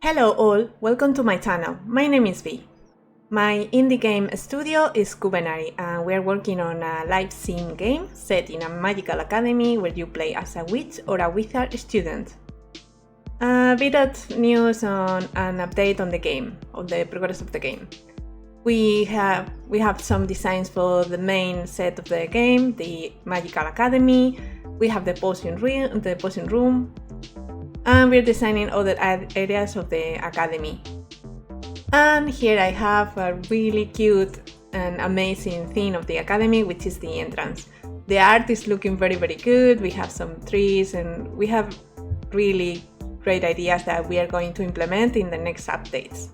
Hello all, welcome to my channel. My name is Bee. My indie game studio is Cubenary and we're working on a live sim game set in a magical academy where you play as a witch or a wizard student. A bit of news on an update on the game, of the progress of the game. We have some designs for the main set of the game, the magical academy. We have the potion room, and we're designing other areas of the academy. And here I have a really cute and amazing theme of the academy, which is the entrance. The art is looking very good. We have some trees and we have really great ideas that we are going to implement in the next updates.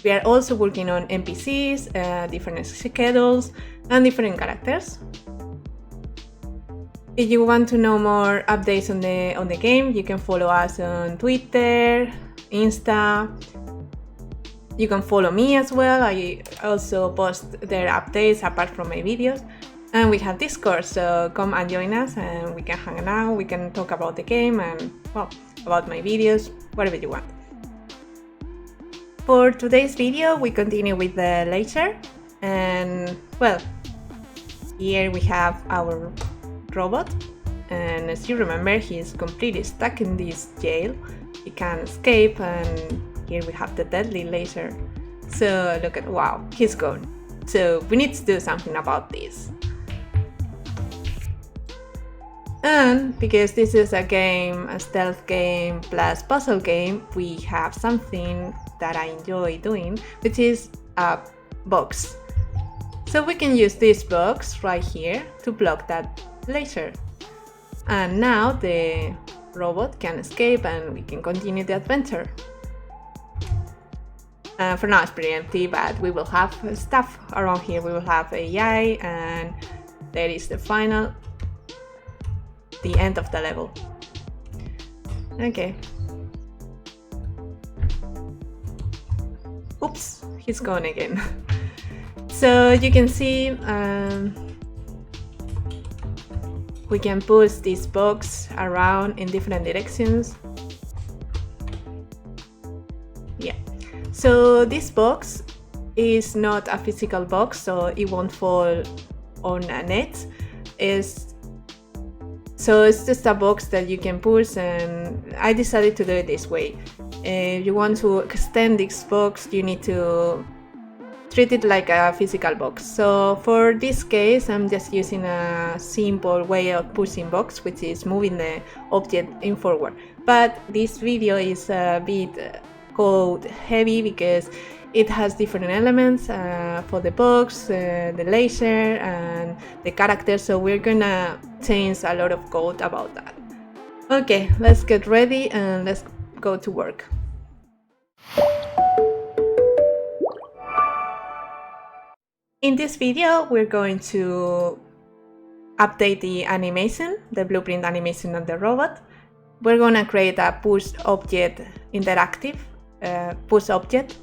We are also working on NPCs, different schedules and different characters. If you want to know more updates on the game, you can follow us on Twitter, Insta. You can follow me as well. I also post their updates apart from my videos. And we have Discord, so come and join us and we can hang out, we can talk about the game and, well, about my videos, whatever you want. For today's video, we continue with the laser. And, well, here we have our robot, and as you remember, he is completely stuck in this jail. He can't escape, and here we have the deadly laser. So look at, wow, he's gone. So we need to do something about this. And because this is a game, a stealth game plus puzzle game, we have something that I enjoy doing, which is a box. So we can use this box right here to block that laser. And now the robot can escape and we can continue the adventure. For now it's pretty empty, but we will have stuff around here. We will have AI and there is the end of the level. Okay. Oops, he's gone again. So you can see we can push this box around in different directions. Yeah. So this box is not a physical box, so it won't fall on a net. So it's just a box that you can push, and I decided to do it this way. If you want to extend this box, you need to treat it like a physical box. So for this case, I'm just using a simple way of pushing box, which is moving the object in forward. But this video is a bit code heavy because it has different elements for the box, the laser and the character, so we're gonna change a lot of code about that. Okay, let's get ready and let's go to work. In this video, we're going to update the animation, the blueprint animation of the robot. We're going to create a push object interactive, push object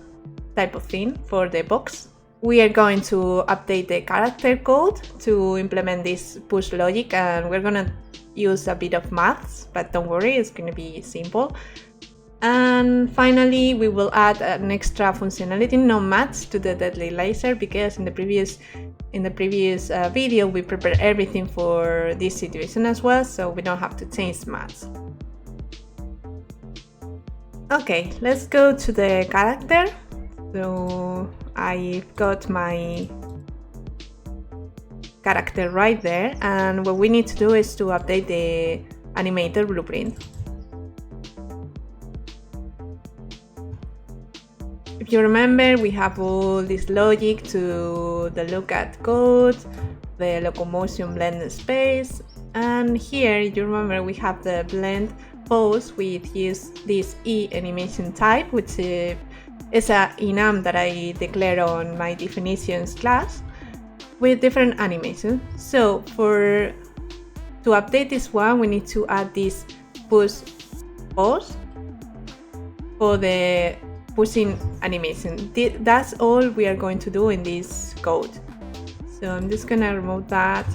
type of thing for the box. We are going to update the character code to implement this push logic, and we're going to use a bit of maths, but don't worry, it's going to be simple. And finally, we will add an extra functionality, no match, to the deadly laser, because in the previous video we prepared everything for this situation as well, so we don't have to change maths. Okay, let's go to the character. So I've got my character right there, and what we need to do is to update the animator blueprint. If you remember, we have all this logic to the look at code, the locomotion blend space, and here you remember we have the blend pose. We use this E animation type, which is a enum that I declare on my definitions class with different animations. So to update this one, we need to add this push pose for the pushing animation. That's all we are going to do in this code. So I'm just gonna remove that.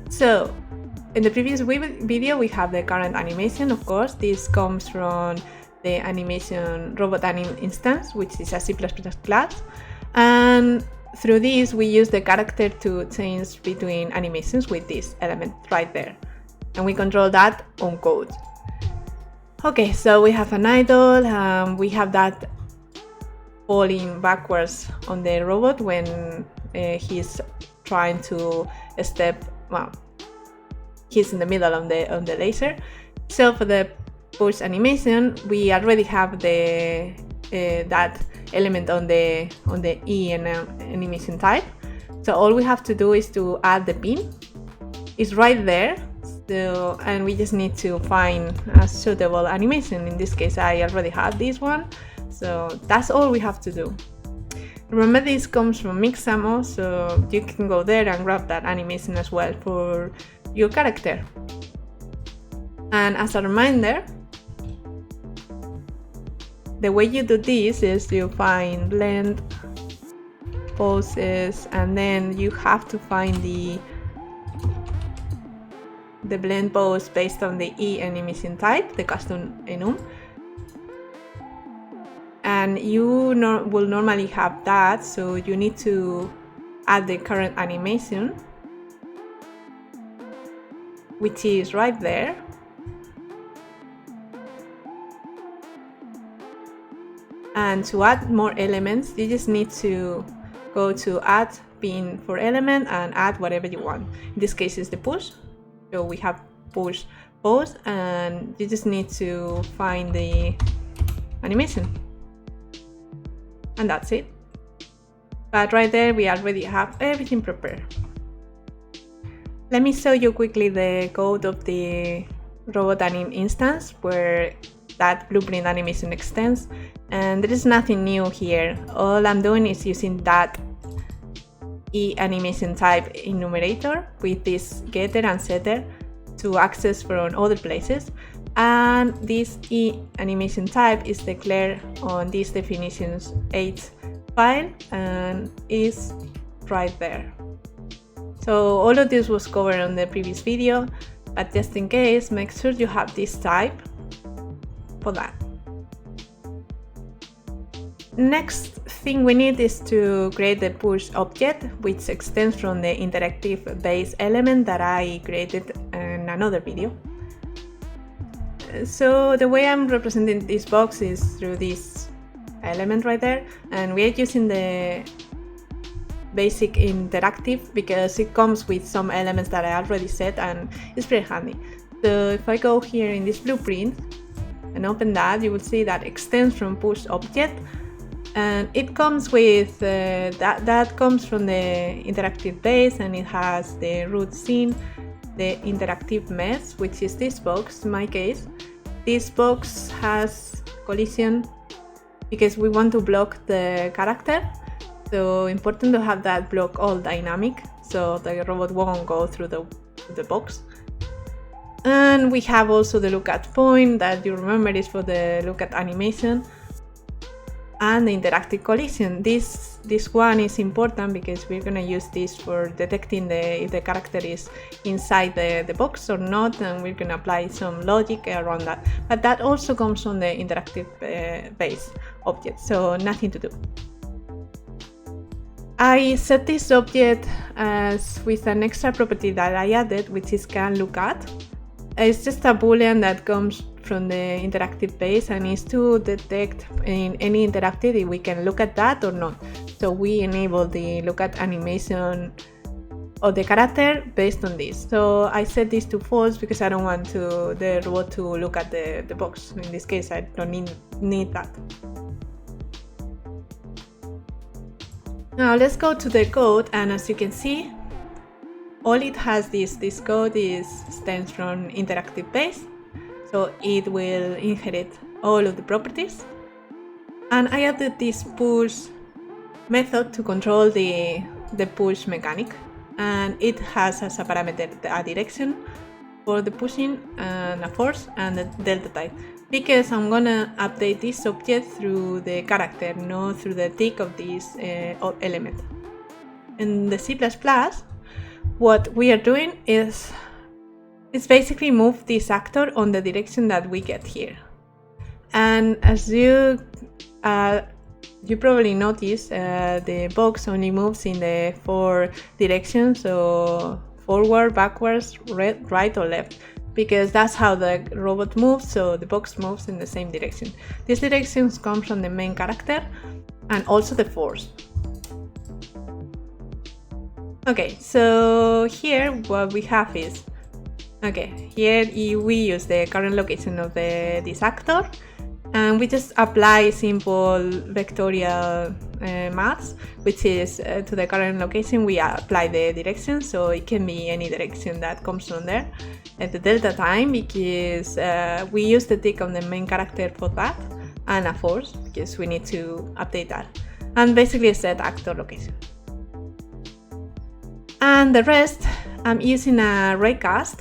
So in the previous video we have the current animation. Of course, this comes from the animation robot anim instance, which is a C++ class, and through this we use the character to change between animations with this element right there, and we control that on code. Okay, so we have an idle, we have that falling backwards on the robot when he's trying to step, well, he's in the middle of the laser. So for the push animation, we already have the that element on the E animation type. So all we have to do is to add the pin. It's right there. So, and we just need to find a suitable animation. In this case, I already had this one. So that's all we have to do. Remember, this comes from Mixamo, so you can go there and grab that animation as well for your character. And as a reminder, the way you do this is you find blend, poses, and then you have to find the blend pose based on the E animation type, the custom enum. And you will normally have that, so you need to add the current animation, which is right there. And to add more elements, you just need to go to add pin for element and add whatever you want. In this case, it's the push. So we have push pose, and you just need to find the animation. And that's it. But right there, we already have everything prepared. Let me show you quickly the code of the robot anim instance where that blueprint animation extends, and there is nothing new here. All I'm doing is using that E animation type enumerator with this getter and setter to access from other places, and this E animation type is declared on this definitions 8 file and is right there. So all of this was covered on the previous video, but just in case, make sure you have this type for that. Next thing we need is to create the push object, which extends from the interactive base element that I created in another video. So the way I'm representing this box is through this element right there, and we are using the basic interactive because it comes with some elements that I already set and it's pretty handy. So if I go here in this blueprint and open that, you will see that extends from push object, and it comes with that comes from the interactive base, and it has the root scene, the interactive mesh, which is this box in my case. This box has collision because we want to block the character, so important to have that block all dynamic so the robot won't go through the box. And we have also the look at point that you remember is for the look at animation, and the interactive collision. This one is important because we're going to use this for detecting if the character is inside the box or not, and we're going to apply some logic around that. But that also comes on the interactive base object, so nothing to do. I set this object as with an extra property that I added, which is can look at. It's just a boolean that comes from the interactive base and is to detect in any interactive if we can look at that or not. So we enable the look at animation of the character based on this. So I set this to false because I don't want the robot to look at the box. In this case, I don't need that. Now let's go to the code, and as you can see, all it has this code stems from interactive base, so it will inherit all of the properties. And I added this push method to control the push mechanic, and it has as a parameter a direction for the pushing and a force and the delta type, because I'm gonna update this object through the character, not through the tick of this element. In the C++, what we are doing is It's basically move this actor on the direction that we get here. And as you probably notice, the box only moves in the 4 directions, so forward, backwards, right or left, because that's how the robot moves, so the box moves in the same direction. These directions come from the main character and also the force. Okay, so here what we have is, here we use the current location of this actor, and we just apply simple vectorial maths, which is to the current location we apply the direction, so it can be any direction that comes from there. At the delta time, because we use the tick on the main character for that, and a force, because we need to update that, and basically set actor location. And the rest, I'm using a raycast,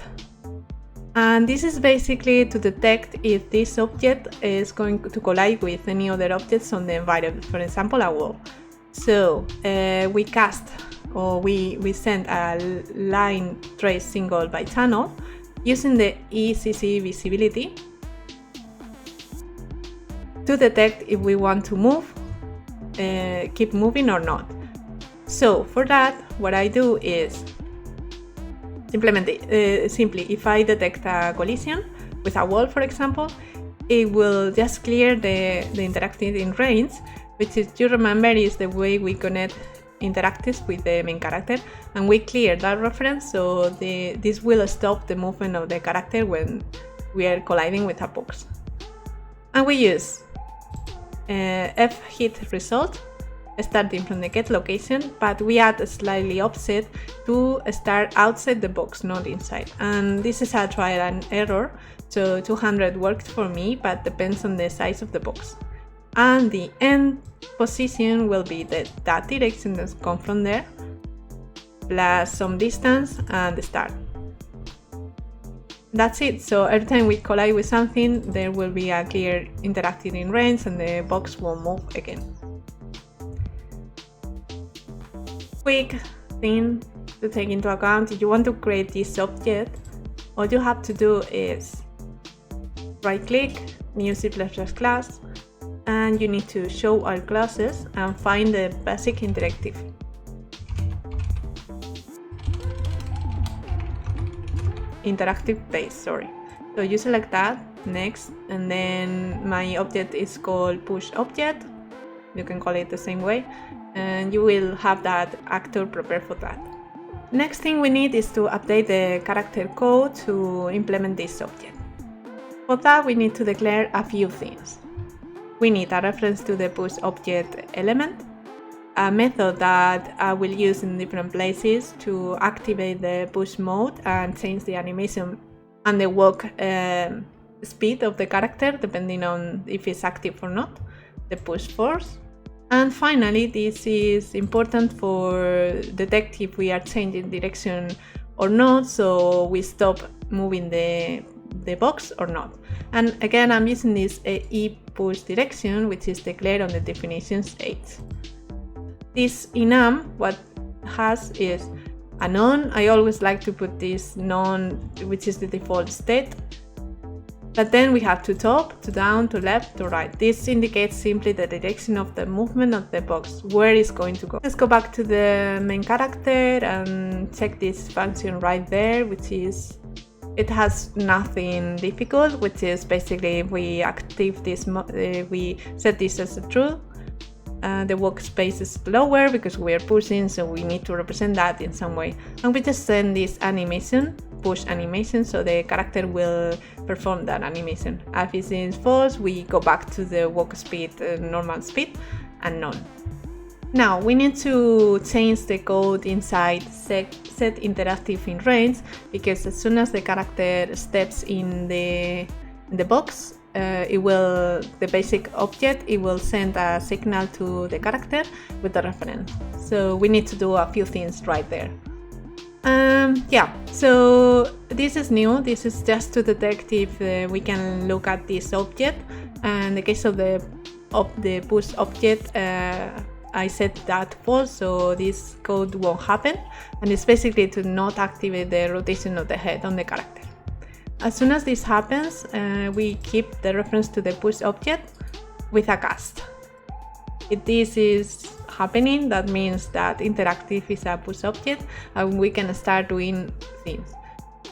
and this is basically to detect if this object is going to collide with any other objects on the environment, for example, a wall. So we cast, or we send a line trace single by channel using the ECC visibility to detect if we want to move, keep moving or not. So for that, what I do is implement it simply. If I detect a collision with a wall, for example, it will just clear the interactive in range, which is, you remember, is the way we connect interactives with the main character, and we clear that reference, so this will stop the movement of the character when we are colliding with a box. And we use F hit result starting from the get location, but we add a slightly offset to start outside the box, not inside. And this is a trial and error, so 200 worked for me, but depends on the size of the box. And the end position will be that direction that comes from there, plus some distance and the start. That's it. So every time we collide with something, there will be a clear interactive in range and the box will move again. Quick thing to take into account: if you want to create this object, all you have to do is right click, new C++ class, and you need to show all classes and find the basic interactive. Interactive base, sorry. So you select that, next, and then my object is called push object. You can call it the same way, and you will have that actor prepared for that. Next thing we need is to update the character code to implement this object. For that, we need to declare a few things. We need a reference to the push object element, a method that I will use in different places to activate the push mode and change the animation and the walk speed of the character depending on if it's active or not, the push force. And finally, this is important for detect if we are changing direction or not, so we stop moving the box or not. And again, I'm using this E push direction, which is declared on the definitions 8. This enum, what has is a none. I always like to put this none, which is the default state. But then we have to top, to down, to left, to right. This indicates simply the direction of the movement of the box, where it's going to go. Let's go back to the main character and check this function right there, which is, it has nothing difficult, which is basically we active this, we set this as a true. The workspace is lower because we are pushing, so we need to represent that in some way. And we just send this animation, push animation, so the character will perform that animation. If it is false, we go back to the walk speed, normal speed, and none. Now we need to change the code inside set interactive in range, because as soon as the character steps in the box, the basic object, it will send a signal to the character with the reference. So we need to do a few things right there. So this is new. This is just to detect if we can look at this object. And in the case of the push object, I set that false, so this code won't happen. And it's basically to not activate the rotation of the head on the character. as soon as this happens, we keep the reference to the push object with a cast. If this is happening, that means that interactive is a push object and we can start doing things.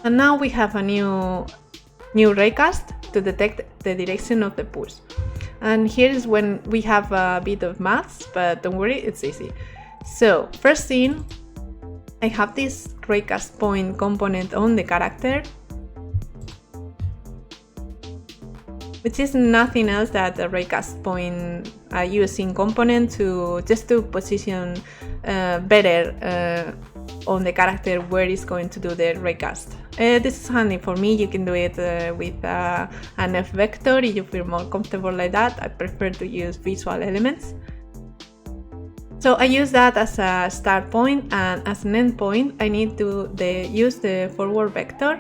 And now we have a new raycast to detect the direction of the push. And here is when we have a bit of maths, but don't worry, it's easy. So first thing, I have this raycast point component on the character, which is nothing else than a raycast point using component to position better on the character where it's going to do the raycast. This is handy for me. You can do it with an F vector if you feel more comfortable like that. I prefer to use visual elements. So I use that as a start point, and as an end point I need to use the forward vector.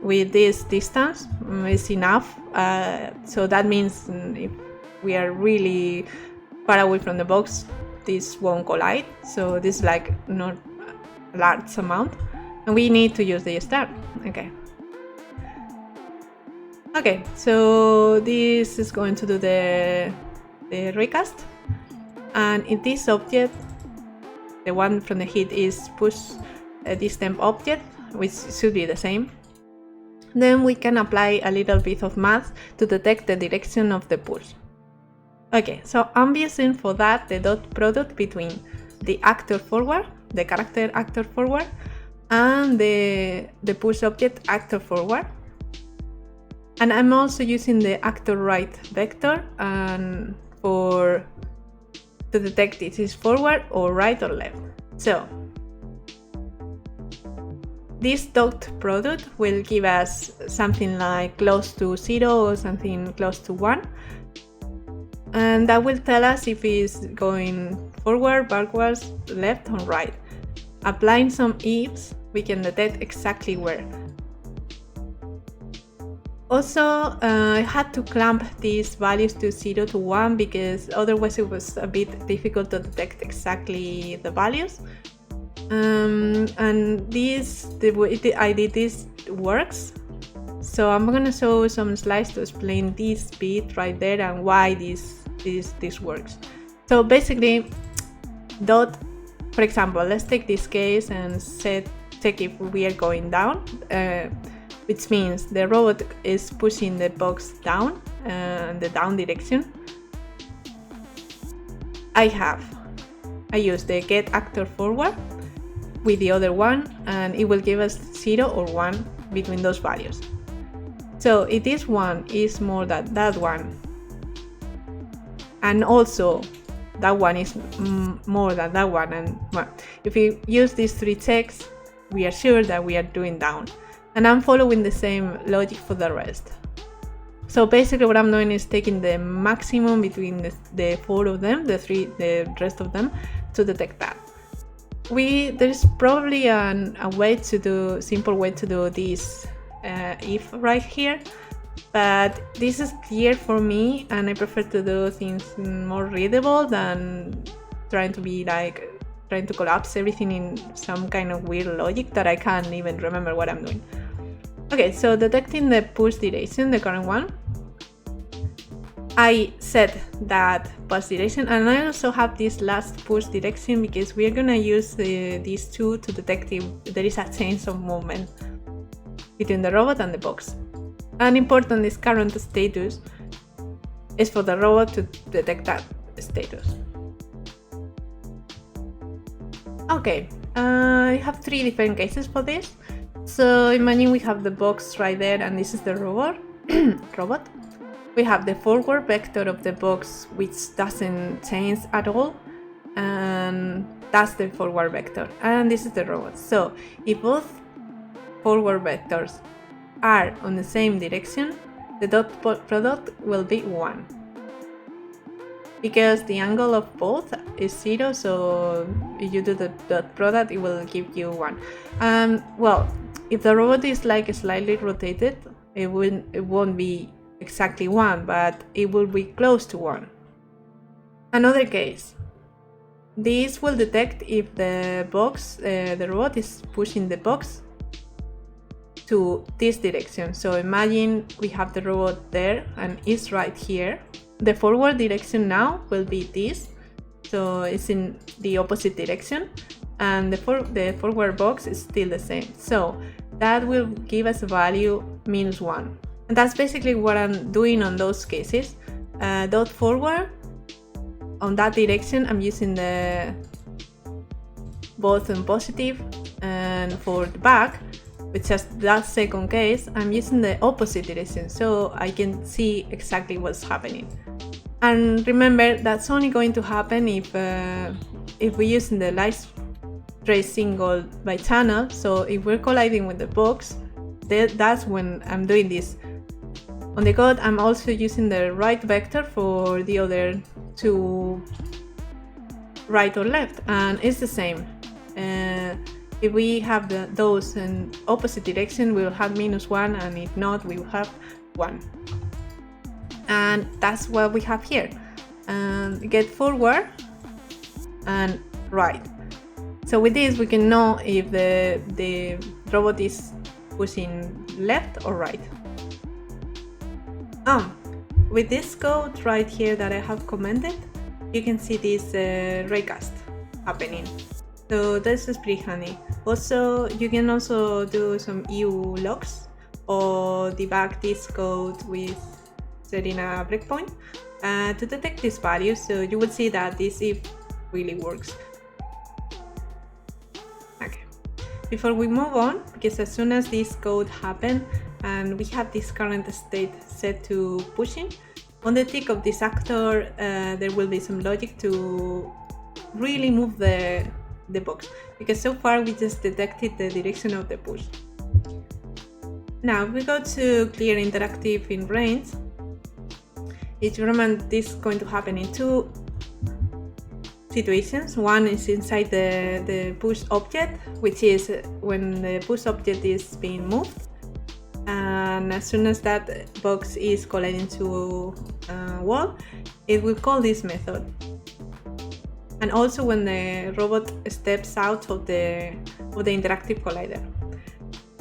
With this distance is enough, so that means if we are really far away from the box, this won't collide. So this is like not a large amount, and we need to use the start. Okay, so this is going to do the raycast, and in this object, the one from the hit is push this temp object, which should be the same. Then we can apply a little bit of math to detect the direction of the push. Okay, so I'm using for that the dot product between the actor forward, the character actor forward, and the push object actor forward. And I'm also using the actor right vector and to detect if it's forward or right or left. So this dot product will give us something like close to 0 or something close to 1, and that will tell us if it's going forward, backwards, left or right. Applying some ifs, we can detect exactly where. Also, I had to clamp these values to 0 to 1 because otherwise it was a bit difficult to detect exactly the values. And the way I did this works. So I'm gonna show some slides to explain this bit right there and why this works. So basically, for example, let's take this case and check if we are going down, which means the robot is pushing the box down, the down direction. I use the get actor forward with the other one, and it will give us 0 or 1 between those values. So if this one is more than that one, and also that one is more than that one, and well, if we use these 3 checks, we are sure that we are doing down. And I'm following the same logic for the rest. So basically what I'm doing is taking the maximum between the 4 of them, the rest of them, to detect that. There's probably a simple way to do this if right here, but this is clear for me and I prefer to do things more readable than trying to collapse everything in some kind of weird logic that I can't even remember what I'm doing. Okay, so detecting the push direction, the current one, I set that push direction, and I also have this last push direction because we are gonna use these two to detect if there is a change of movement between the robot and the box. And important, this current status is for the robot to detect that status. Okay, I have 3 different cases for this. So imagine we have the box right there, and this is the robot. We have the forward vector of the box, which doesn't change at all, and that's the forward vector, and this is the robot. So if both forward vectors are on the same direction, the dot product will be 1. Because the angle of both is 0, so if you do the dot product, it will give you 1. Well, if the robot is like slightly rotated, it won't be exactly 1, but it will be close to 1. Another case. This will detect if the robot is pushing the box to this direction. So imagine we have the robot there and it's right here. The forward direction now will be this, so it's in the opposite direction, and the forward box is still the same. So that will give us a value -1. And that's basically what I'm doing on those cases. Dot forward, on that direction I'm using the both in positive, and for the back, with just that second case, I'm using the opposite direction so I can see exactly what's happening. And remember, that's only going to happen if we're using the light trace single by channel. So if we're colliding with the box, that's when I'm doing this. On the code, I'm also using the right vector for the other two, right or left, and it's the same. If we have those in opposite direction, we will have -1, and if not, we will have 1. And that's what we have here. Get forward and right. So with this, we can know if the robot is pushing left or right. With this code right here that I have commented, you can see this raycast happening. So this is pretty handy. Also, you can also do some EU logs or debug this code with setting a breakpoint to detect these values. So you will see that this if really works. Okay. Before we move on, because as soon as this code happens and we have this current state set to pushing, on the tick of this actor, there will be some logic to really move the box, because so far we just detected the direction of the push. Now we go to clear interactive in range. If you remember, this is going to happen in two situations. One is inside the push object, which is when the push object is being moved, and as soon as that box is colliding to a wall, it will call this method. And also when the robot steps out of the interactive collider.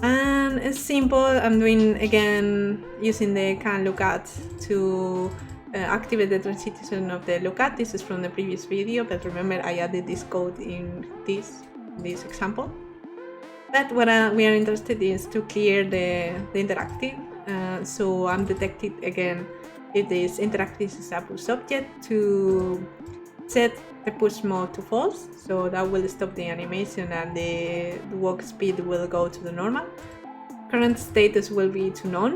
And it's simple. I'm doing again using the can lookat to activate the transition of the lookat. This is from the previous video, but remember I added this code in this example. But what we are interested in is to clear the interactive. So I'm detecting again if this interactive is a push object to set the push mode to false, so that will stop the animation and the walk speed will go to the normal. Current status will be to none,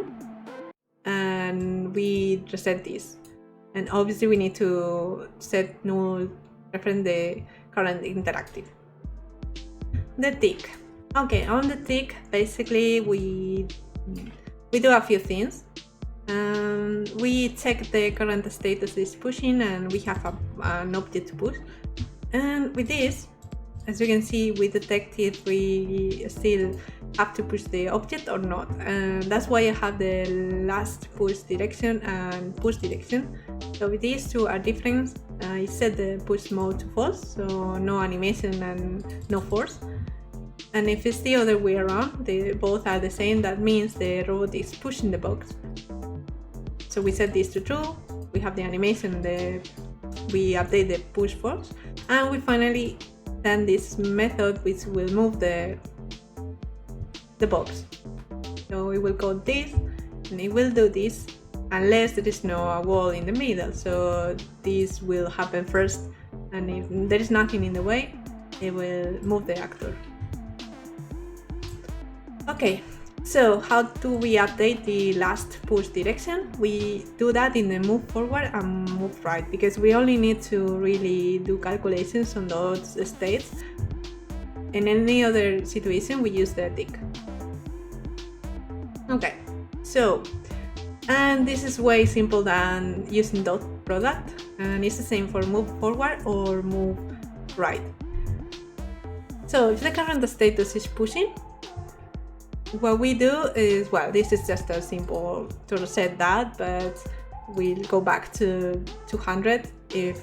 and we reset this. And obviously we need to set null, reference the current interactive. The tick. Okay, on the tick, basically we do a few things. We check the current status is pushing, and we have an object to push. And with this, as you can see, we detect if we still have to push the object or not. And that's why I have the last push direction and push direction. So with these two are different. I set the push mode to false, so no animation and no force. And if it's the other way around, they both are the same, that means the robot is pushing the box. So we set this to true, we have the animation, we update the push force, and we finally done this method which will move the box. So we will call this, and it will do this unless there is no wall in the middle. So this will happen first, and if there is nothing in the way, it will move the actor. Okay. So how do we update the last push direction? We do that in the move forward and move right, because we only need to really do calculations on those states. In any other situation, we use the tick. Okay, so, and this is way simple than using dot product, and it's the same for move forward or move right. So if the current status is pushing, what we do is, well, this is just a simple to reset that, but we'll go back to 200 if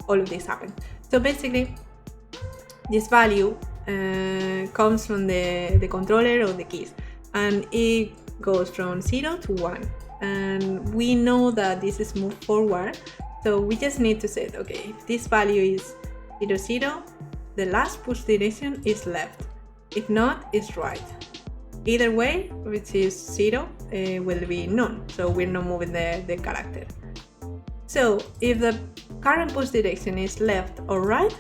all of this happens. So basically, this value comes from the controller or the keys, and it goes from 0 to 1. And we know that this is moved forward, so we just need to say, okay, if this value is 0, 0, the last push direction is left. If not, it's right. Either way, which is 0, will be none, so we're not moving the character. So if the current push direction is left or right,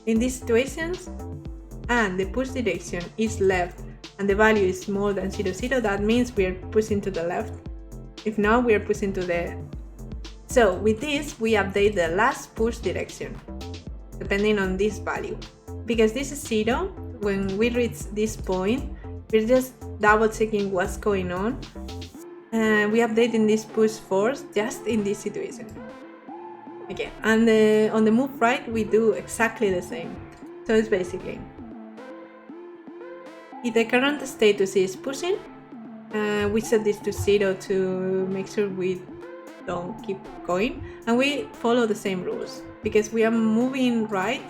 in these situations, and the push direction is left and the value is more than 0, 0, that means we are pushing to the left. If not, we are pushing to the... So with this, we update the last push direction, depending on this value. Because this is 0, when we reach this point, we're just double checking what's going on. We updating this push force just in this situation. Okay, and on the move right, we do exactly the same. So it's basically, if the current status is pushing, we set this to 0 to make sure we don't keep going, and we follow the same rules. Because we are moving right,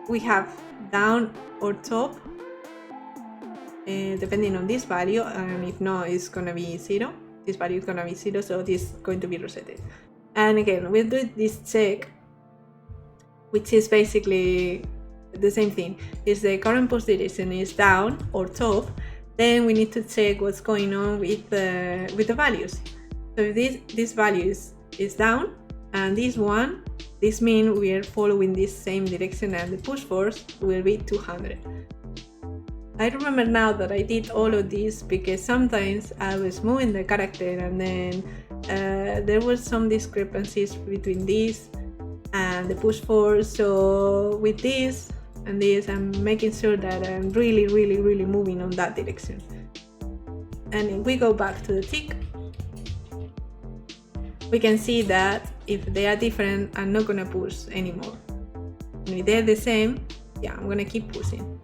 we have down or top, depending on this value, and if not, it's gonna be 0. This value is gonna be 0, so this is going to be resetted. And again, we'll do this check, which is basically the same thing. If the current push direction is down or top, then we need to check what's going on with the values. So if this value is down, and this means we are following this same direction, and the push force will be 200. I remember now that I did all of this because sometimes I was moving the character and then there were some discrepancies between this and the push force. So with this and this, I'm making sure that I'm really moving on that direction. And if we go back to the tick, we can see that if they are different, I'm not gonna push anymore. And if they're the same, yeah, I'm gonna keep pushing.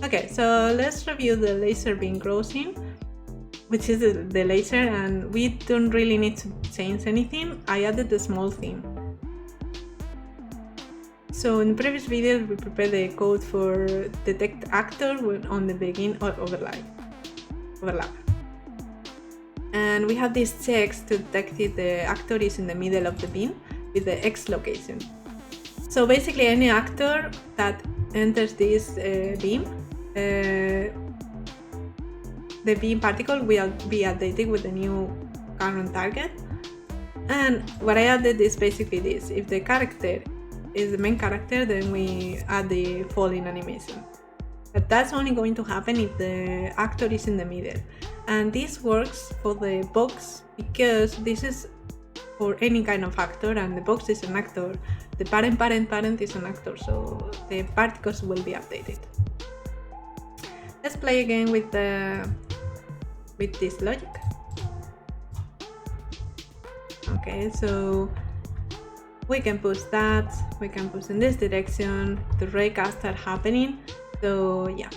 Okay, so let's review the laser beam crossing, which is the laser, and we don't really need to change anything. I added a small theme. So in the previous video, we prepared the code for detect actor on the begin or overlap. And we have these checks to detect if the actor is in the middle of the beam with the X location. So basically any actor that enters this beam, the beam particle will be updated with the new current target. And what I added is basically this: if the character is the main character, then we add the falling animation. But that's only going to happen if the actor is in the middle. And this works for the box because this is for any kind of actor, and the box is an actor. The parent is an actor, so the particles will be updated. Let's play again with this logic. Okay, so we can push that, we can push in this direction, the raycasts are happening. So yeah,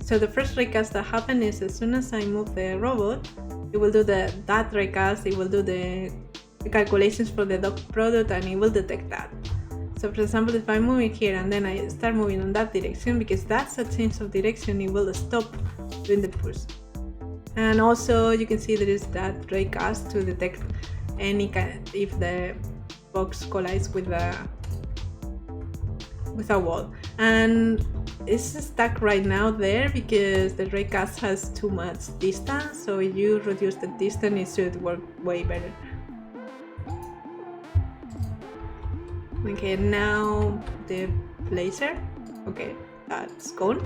so the first raycast that happened is as soon as I move the robot, it will do that raycast, it will do the calculations for the dot product, and it will detect that. So for example, if I'm moving here and then I start moving on that direction, because that's a change of direction, it will stop doing the push. And also you can see there is that raycast to detect any kind, if the box collides with a wall. And it's stuck right now there because the raycast has too much distance, so if you reduce the distance, it should work way better. Okay, now the laser, okay, that's gone.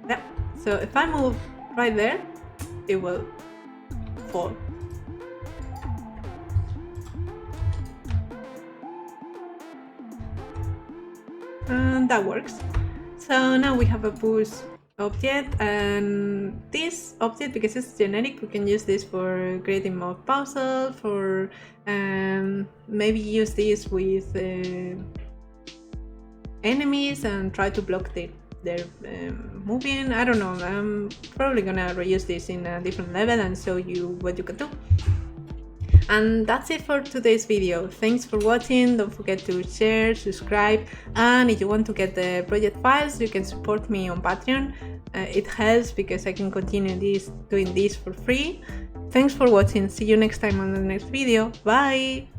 Yeah, so if I move right there, it will fall. And that works. So now we have a push object, and this object, because it's generic, we can use this for creating more puzzle, for maybe use this with enemies and try to block their moving. I don't know, I'm probably gonna reuse this in a different level and show you what you can do. And that's it for today's video. Thanks for watching. Don't forget to share, subscribe, and if you want to get the project files, you can support me on Patreon. It helps because I can continue doing this for free. Thanks for watching. See you next time on the next video. Bye!